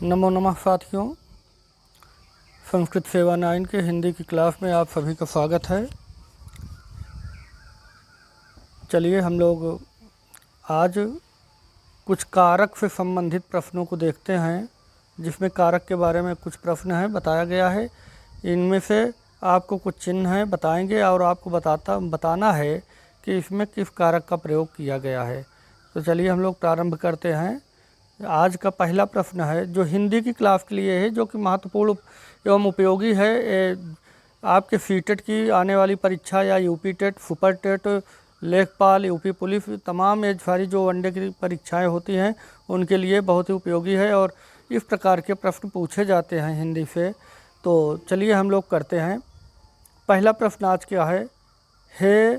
नमो नमः साथियों, संस्कृत सेवा 9 के हिंदी की क्लास में आप सभी का स्वागत है। चलिए हम लोग आज कुछ कारक से संबंधित प्रश्नों को देखते हैं, जिसमें कारक के बारे में कुछ प्रश्न हैं बताया गया है। इनमें से आपको कुछ चिन्ह हैं बताएंगे और आपको बताना है कि इसमें किस कारक का प्रयोग किया गया है। तो चलिए हम लोग प्रारंभ करते हैं। आज का पहला प्रश्न है जो हिंदी की क्लास के लिए है, जो कि महत्वपूर्ण एवं उपयोगी है। आपके सीटेट की आने वाली परीक्षा या यूपी टेट, सुपर टेट, लेखपाल, यूपी पुलिस, तमाम ये सारी जो वनडे की परीक्षाएं होती हैं उनके लिए बहुत ही उपयोगी है और इस प्रकार के प्रश्न पूछे जाते हैं हिंदी से। तो चलिए हम लोग करते हैं। पहला प्रश्न आज क्या है? हे,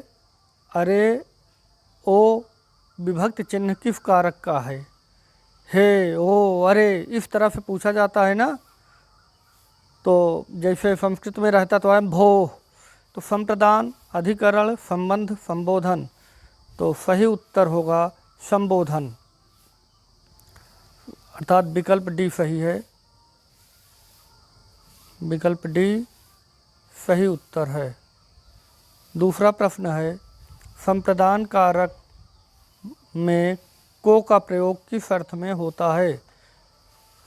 अरे, ओ विभक्ति चिन्ह किस कारक का है? हे, ओ, अरे इस तरह से पूछा जाता है ना। तो जैसे संस्कृत में रहता तो है भो, तो संप्रदान, अधिकरण, संबंध, संबोधन। तो सही उत्तर होगा संबोधन, अर्थात विकल्प डी सही है। विकल्प डी सही उत्तर है। दूसरा प्रश्न है संप्रदान कारक में को का प्रयोग किस अर्थ में होता है?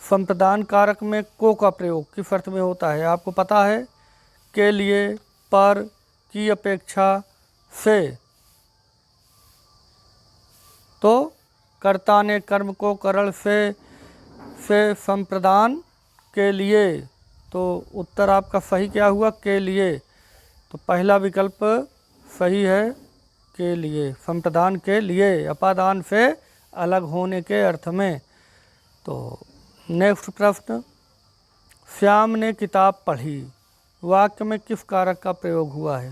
संप्रदान कारक में को का प्रयोग किस अर्थ में होता है? आपको पता है, के लिए, पर, की अपेक्षा, से। तो कर्ता ने कर्म को करण से संप्रदान के लिए। तो उत्तर आपका सही क्या हुआ? के लिए। तो पहला विकल्प सही है, के लिए, संप्रदान के लिए, अपादान से अलग होने के अर्थ में। तो नेक्स्ट प्रश्न, श्याम ने किताब पढ़ी वाक्य में किस कारक का प्रयोग हुआ है?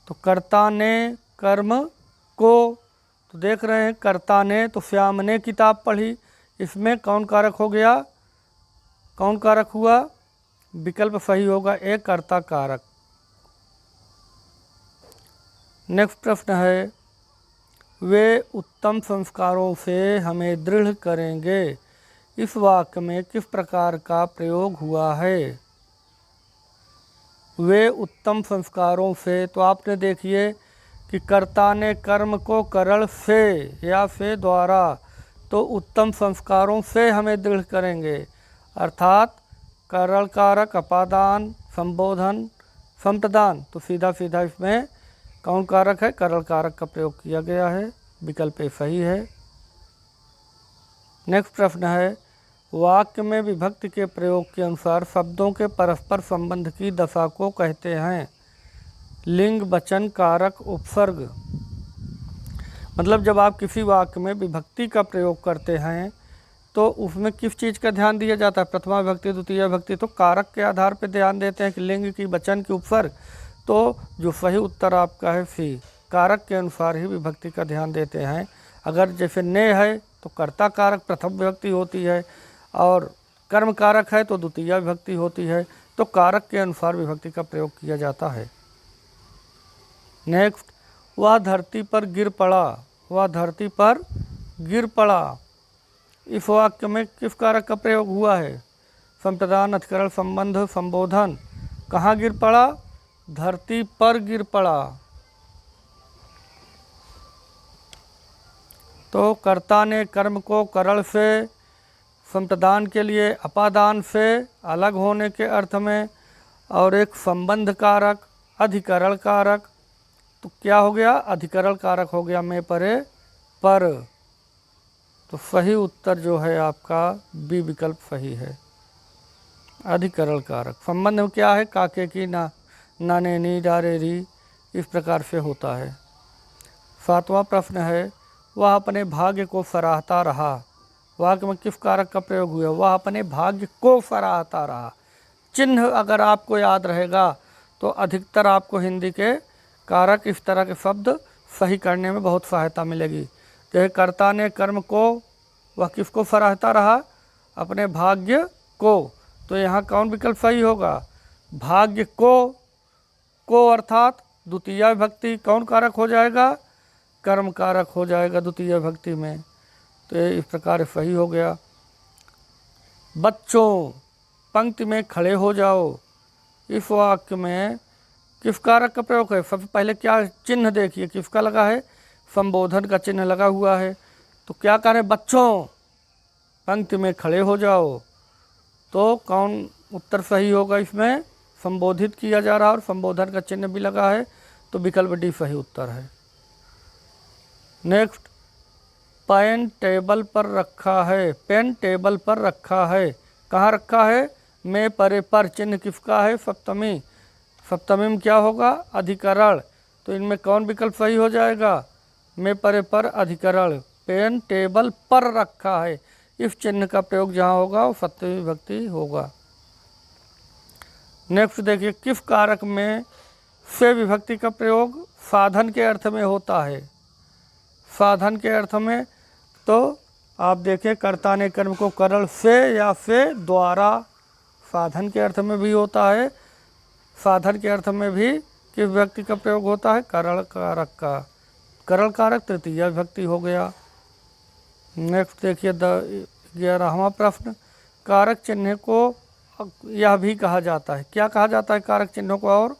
तो कर्ता ने कर्म को, तो देख रहे हैं कर्ता ने, तो श्याम ने किताब पढ़ी, इसमें कौन कारक हो गया? कौन कारक हुआ? विकल्प सही होगा ए, कर्ता कारक। नेक्स्ट प्रश्न है वे उत्तम संस्कारों से हमें दृढ़ करेंगे, इस वाक्य में किस प्रकार का प्रयोग हुआ है? वे उत्तम संस्कारों से, तो आपने देखिए कि कर्ता ने कर्म को करण से या से द्वारा, तो उत्तम संस्कारों से हमें दृढ़ करेंगे, अर्थात करण कारक, अपादान, संबोधन, संप्रदान। तो सीधा सीधा इसमें कौन कारक है? करण कारक का प्रयोग किया गया है। विकल्प ए सही है। नेक्स्ट प्रश्न है वाक्य में विभक्ति के प्रयोग के अनुसार शब्दों के परस्पर संबंध की दशा को कहते हैं। लिंग, वचन, कारक, उपसर्ग। मतलब जब आप किसी वाक्य में विभक्ति का प्रयोग करते हैं तो उसमें किस चीज़ का ध्यान दिया जाता है? प्रथमा विभक्ति, द्वितीय विभक्ति। तो कारक के आधार पर ध्यान देते हैं कि लिंग की, वचन की, उपसर्ग। तो जो सही उत्तर आपका है सी, कारक के अनुसार ही विभक्ति का ध्यान देते हैं। अगर जैसे ने है तो कर्ता कारक प्रथम विभक्ति होती है, और कर्म कारक है तो द्वितीय विभक्ति होती है। तो कारक के अनुसार विभक्ति का प्रयोग किया जाता है। नेक्स्ट, वह धरती पर गिर पड़ा, वह धरती पर गिर पड़ा, इस वाक्य में किस कारक का प्रयोग हुआ है? संप्रदान, अधिकरण, संबंध, संबोधन। कहाँ गिर पड़ा? धरती पर गिर पड़ा। तो कर्ता ने कर्म को करण से, संप्रदान के लिए अपादान से अलग होने के अर्थ में, और एक संबंध कारक, अधिकरण कारक। तो क्या हो गया? अधिकरण कारक हो गया में परे पर। तो सही उत्तर जो है आपका बी विकल्प सही है, अधिकरण कारक। संबंध में क्या है? काके की, ना, नाने नी, डारे री, इस प्रकार से होता है। सातवां प्रश्न है वह अपने भाग्य को सराहता रहा, वाक्य में किस कारक का प्रयोग हुआ? वह अपने भाग्य को सराहता रहा। चिन्ह अगर आपको याद रहेगा तो अधिकतर आपको हिंदी के कारक, इस तरह के शब्द सही करने में बहुत सहायता मिलेगी। जैसे कर्ता ने कर्म को, वह किसको सराहता रहा? अपने भाग्य को। तो यहाँ कौन विकल्प सही होगा? भाग्य को अर्थात द्वितीय विभक्ति, कौन कारक हो जाएगा? कर्म कारक हो जाएगा द्वितीय विभक्ति में। तो इस प्रकार सही हो गया। बच्चों, पंक्ति में खड़े हो जाओ। इस वाक्य में किस कारक का प्रयोग है? सबसे पहले क्या चिन्ह देखिए, किसका लगा है? संबोधन का चिन्ह लगा हुआ है। तो क्या कह रहे हैं? बच्चों, पंक्ति में खड़े हो जाओ। तो कौन उत्तर सही होगा? इसमें संबोधित किया जा रहा है और संबोधन का चिन्ह भी लगा है, तो विकल्प डी सही उत्तर है। नेक्स्ट, पेन टेबल पर रखा है। पेन टेबल पर रखा है, कहाँ रखा है? में परे पर, चिन्ह किसका है? सप्तमी। सप्तमी में क्या होगा? अधिकरण। तो इनमें कौन विकल्प सही हो जाएगा? में परे पर अधिकरण। पेन टेबल पर रखा है, इस चिन्ह का प्रयोग जहाँ होगा वो सप्तमी विभक्ति होगा। नेक्स्ट देखिए, किस कारक में से विभक्ति का प्रयोग साधन के अर्थ में होता है? साधन के अर्थ में तो आप देखें, कर्ता ने कर्म को करण से या से द्वारा, साधन के अर्थ में भी होता है। साधन के अर्थ में भी किस विभक्ति का प्रयोग होता है? करण कारक का। करण कारक तृतीय विभक्ति हो गया। नेक्स्ट देखिए 11वां प्रश्न, कारक चिन्ह को यह भी कहा जाता है। क्या कहा जाता है कारक चिन्हों को? और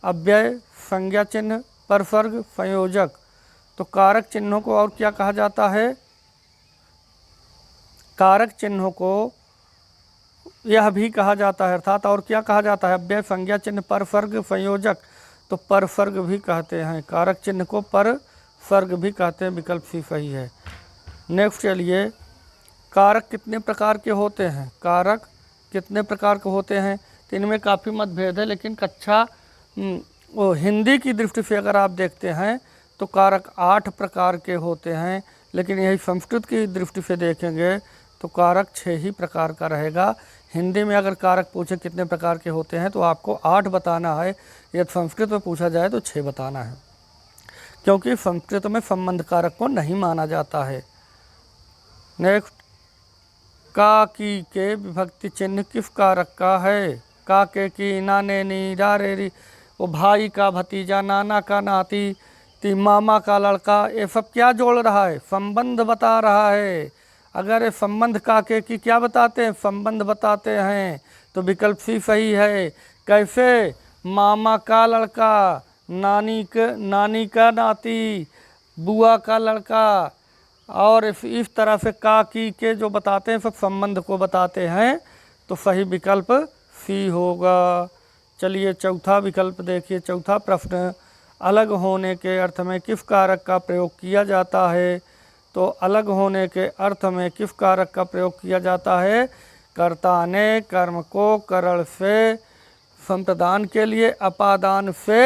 अव्यय, संज्ञा चिन्ह, परसर्ग, संयोजक। तो कारक चिन्हों को और क्या कहा जाता है? कारक चिन्हों को यह भी कहा जाता है, अर्थात और क्या कहा जाता है? अव्यय, संज्ञा चिन्ह, परसर्ग, संयोजक। तो परसर्ग भी कहते हैं, कारक चिन्ह को परसर्ग भी कहते हैं, विकल्प सी सही है। नेक्स्ट चलिए, कारक कितने प्रकार के होते हैं? कारक कितने प्रकार के होते हैं? तो इनमें काफ़ी मतभेद है, लेकिन कक्षा हिंदी की दृष्टि से अगर आप देखते हैं तो कारक 8 प्रकार के होते हैं, लेकिन यही संस्कृत की दृष्टि से देखेंगे तो कारक 6 ही प्रकार का रहेगा। हिंदी में अगर कारक पूछे कितने प्रकार के होते हैं तो आपको 8 बताना है, यदि संस्कृत में पूछा जाए तो 6 बताना है, क्योंकि संस्कृत में संबंध कारक को नहीं माना जाता है। नेक्स्ट, का की के विभक्ति चिन्ह किस कारक का है? का के की, नाने नी, रा रे री, वो भाई का भतीजा, नाना का नाती, ती मामा का लड़का, ये सब क्या जोड़ रहा है? संबंध बता रहा है। अगर ये संबंध का के की क्या बताते हैं? संबंध बताते हैं, तो विकल्प सी सही है। कैसे? मामा का लड़का, नानी का नाती, बुआ का लड़का, और इस तरह से का की के जो बताते हैं सब संबंध को बताते हैं, तो सही विकल्प सी होगा। चलिए चौथा विकल्प देखिए, चौथा प्रश्न, अलग होने के अर्थ में किस कारक का प्रयोग किया जाता है? तो अलग होने के अर्थ में किस कारक का प्रयोग किया जाता है? कर्ता ने कर्म को करण से संप्रदान के लिए, अपादान से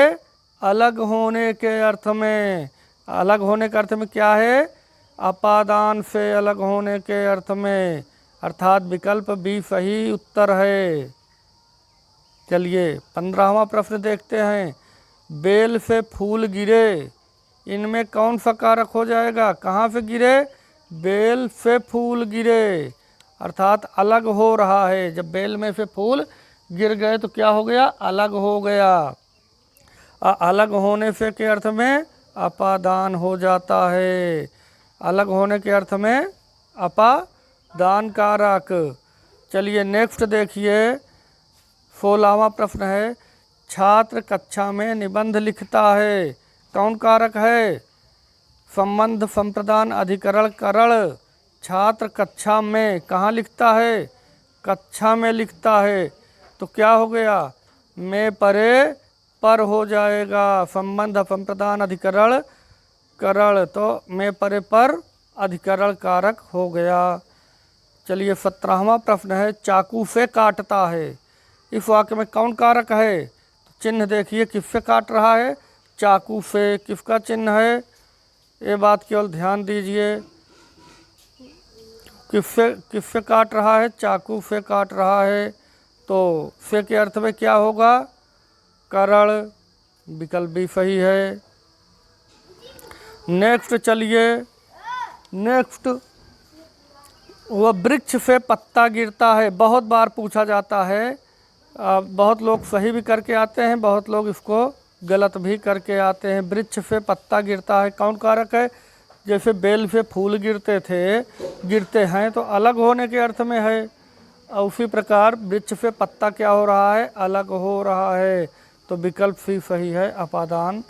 अलग होने के अर्थ में। अलग होने के अर्थ में क्या है? अपादान से अलग होने के अर्थ में, अर्थात विकल्प बी सही उत्तर है। चलिए 15वां प्रश्न देखते हैं, बेल से फूल गिरे, इनमें कौन सा कारक हो जाएगा? कहाँ से गिरे? बेल से फूल गिरे, अर्थात अलग हो रहा है। जब बेल में से फूल गिर गए तो क्या हो गया? अलग हो गया। अलग होने से के अर्थ में अपादान हो जाता है। अलग होने के अर्थ में अपादान कारक। चलिए नेक्स्ट देखिए, 16वां प्रश्न है, छात्र कक्षा में निबंध लिखता है, कौन कारक है? संबंध, संप्रदान, अधिकरण, करण। छात्र कक्षा में कहाँ लिखता है? कक्षा में लिखता है, तो क्या हो गया? में परे पर हो जाएगा। संबंध, संप्रदान, अधिकरण, करण, तो में परे पर अधिकरण कारक हो गया। चलिए 17वां प्रश्न है, चाकू से काटता है, इस वाक्य में कौन कारक है? तो चिन्ह देखिए, किससे काट रहा है? चाकू से। किसका चिन्ह है? ये बात केवल ध्यान दीजिए, किससे काट रहा है? चाकू से काट रहा है, तो से के अर्थ में क्या होगा? करण, विकल्प भी सही है। नेक्स्ट चलिए, नेक्स्ट, वह वृक्ष से पत्ता गिरता है, बहुत बार पूछा जाता है। बहुत लोग सही भी करके आते हैं, बहुत लोग इसको गलत भी करके आते हैं। वृक्ष से पत्ता गिरता है, कौन कारक है? जैसे बेल से फूल गिरते हैं तो अलग होने के अर्थ में है, और उसी प्रकार वृक्ष से पत्ता क्या हो रहा है, अलग हो रहा है। तो विकल्प सी सही है, अपादान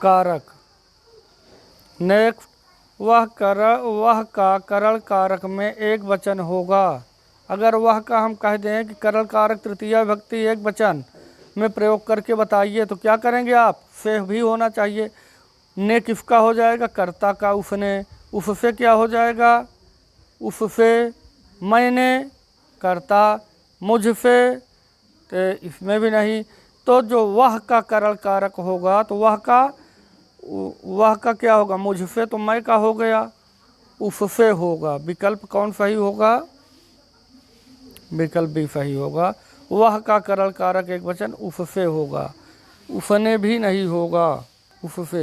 कारक। नेक्स्ट, वह का करण कारक में एक वचन होगा। अगर वह का हम कह दें कि करण कारक तृतीया विभक्ति एक वचन में प्रयोग करके बताइए तो क्या करेंगे आप, से भी होना चाहिए। ने किसका हो जाएगा, कर्ता का, उसने। उससे क्या हो जाएगा, उससे, मैंने, कर्ता, मुझसे, तो इसमें भी नहीं। तो जो वह का करण कारक होगा तो वह का क्या होगा, मुझसे, तो मैं का हो गया, उससे होगा। विकल्प कौन सही होगा, विकल्प भी सही होगा। वह का करण कारक एक वचन उससे होगा, उसने भी नहीं होगा, उससे।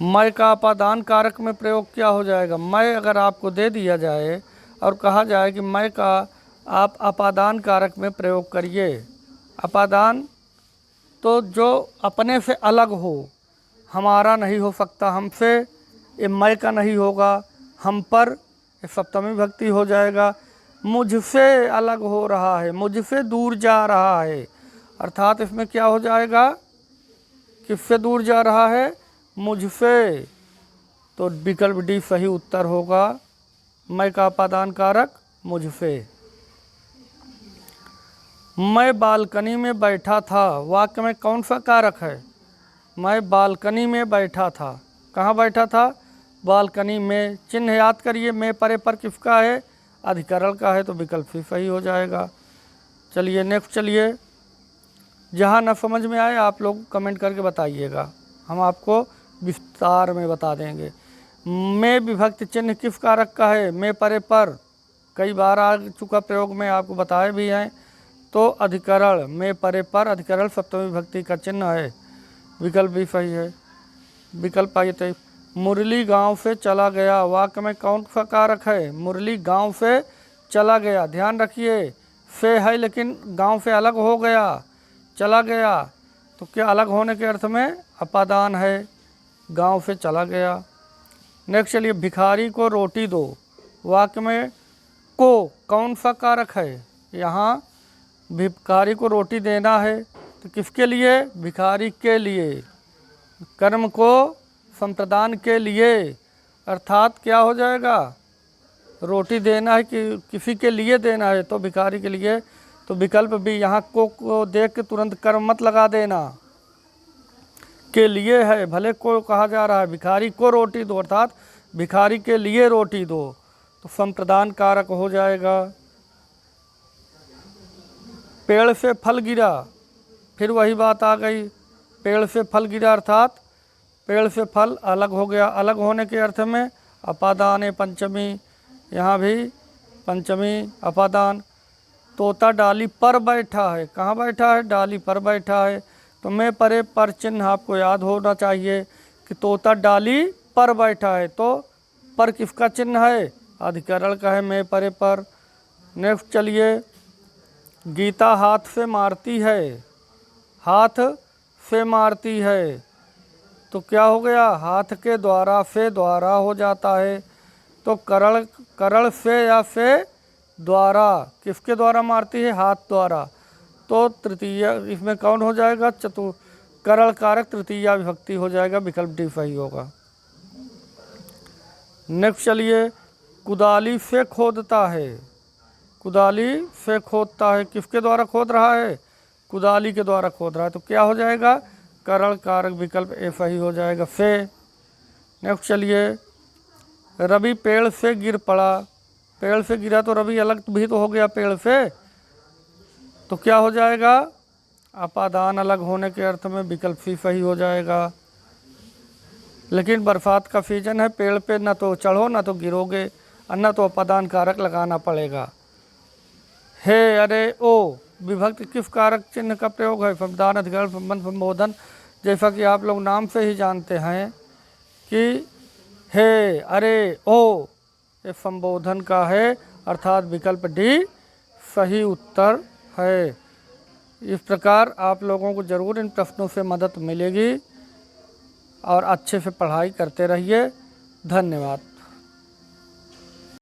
मैं का अपादान कारक में प्रयोग क्या हो जाएगा, मैं अगर आपको दे दिया जाए और कहा जाए कि मैं का आप अपादान कारक में प्रयोग करिए। अपादान तो जो अपने से अलग हो, हमारा नहीं हो सकता, हमसे, ये मैं का नहीं होगा, हम पर, ये सप्तमी विभक्ति हो जाएगा। मुझसे अलग हो रहा है, मुझसे दूर जा रहा है, अर्थात इसमें क्या हो जाएगा, किससे दूर जा रहा है, मुझसे। तो विकल्प डी सही उत्तर होगा, मैं का अपादान कारक मुझसे। मैं बालकनी में बैठा था, वाक्य में कौन सा कारक है, मैं बालकनी में बैठा था, कहाँ बैठा था, बालकनी में। चिन्ह याद करिए, में परे पर किसका है, अधिकरण का है, तो विकल्प भी सही हो जाएगा। चलिए नेक्स्ट, चलिए जहाँ न समझ में आए आप लोग कमेंट करके बताइएगा, हम आपको विस्तार में बता देंगे। में विभक्ति चिन्ह किस कारक का है, में परे पर, कई बार आ चुका प्रयोग में, आपको बताए भी हैं। तो अधिकरण, में परे पर अधिकरण सप्तमी विभक्ति का चिन्ह है, विकल्प भी सही है। विकल्प आइए, तो मुरली गांव से चला गया, वाक्य में कौन सा कारक है, मुरली गांव से चला गया। ध्यान रखिए, से है लेकिन गांव से अलग हो गया, चला गया, तो क्या अलग होने के अर्थ में अपादान है, गांव से चला गया। नेक्स्ट चलिए, भिखारी को रोटी दो, वाक्य में को कौन सा कारक है, यहाँ भिखारी को रोटी देना है, तो किसके लिए, भिखारी के लिए, कर्म को संप्रदान के लिए, अर्थात क्या हो जाएगा, रोटी देना है कि किसी के लिए देना है, तो भिखारी के लिए। तो विकल्प भी, यहाँ को देख के तुरंत कर्म मत लगा देना, के लिए है, भले को कहा जा रहा है, भिखारी को रोटी दो, अर्थात भिखारी के लिए रोटी दो, तो संप्रदान कारक हो जाएगा। पेड़ से फल गिरा, फिर वही बात आ गई, पेड़ से फल गिरा, अर्थात पेड़ से फल अलग हो गया, अलग होने के अर्थ में अपादान पंचमी, यहाँ भी पंचमी अपादान। तोता डाली पर बैठा है, कहाँ बैठा है, डाली पर बैठा है, तो में परे पर चिन्ह आपको याद होना चाहिए कि तोता डाली पर बैठा है, तो पर किसका चिन्ह है, अधिकरण का है, में परे पर। नेक्स्ट चलिए, गीता हाथ से मारती है, हाथ से मारती है, तो क्या हो गया, हाथ के द्वारा, से द्वारा हो जाता है, तो करण से या से द्वारा, किसके द्वारा मारती है, हाथ द्वारा, तो तृतीय इसमें कौन हो जाएगा, करण कारक तृतीया विभक्ति हो जाएगा, विकल्प डी सही होगा। नेक्स्ट चलिए, कुदाली से खोदता है, कुदाली से खोदता है, किसके द्वारा खोद रहा है, कुदाली के द्वारा खोद रहा है, तो क्या हो जाएगा, करण कारक, विकल्प ए सही हो जाएगा, से। नेक्स्ट चलिए, रवि पेड़ से गिर पड़ा, पेड़ से गिरा तो रवि अलग भी तो हो गया पेड़ से, तो क्या हो जाएगा, अपादान अलग होने के अर्थ में विकल्प सी सही हो जाएगा। लेकिन बरसात का सीजन है, पेड़ पे ना तो चढ़ो ना तो गिरोगे, और न तो अपादान कारक लगाना पड़ेगा। हे अरे ओ विभक्ति किस कारक चिन्ह का प्रयोग है, संविधान अधिकरण संबंध संबोधन, जैसा कि आप लोग नाम से ही जानते हैं कि हे अरे ओ ये संबोधन का है, अर्थात विकल्प डी सही उत्तर है। इस प्रकार आप लोगों को ज़रूर इन प्रश्नों से मदद मिलेगी और अच्छे से पढ़ाई करते रहिए। धन्यवाद।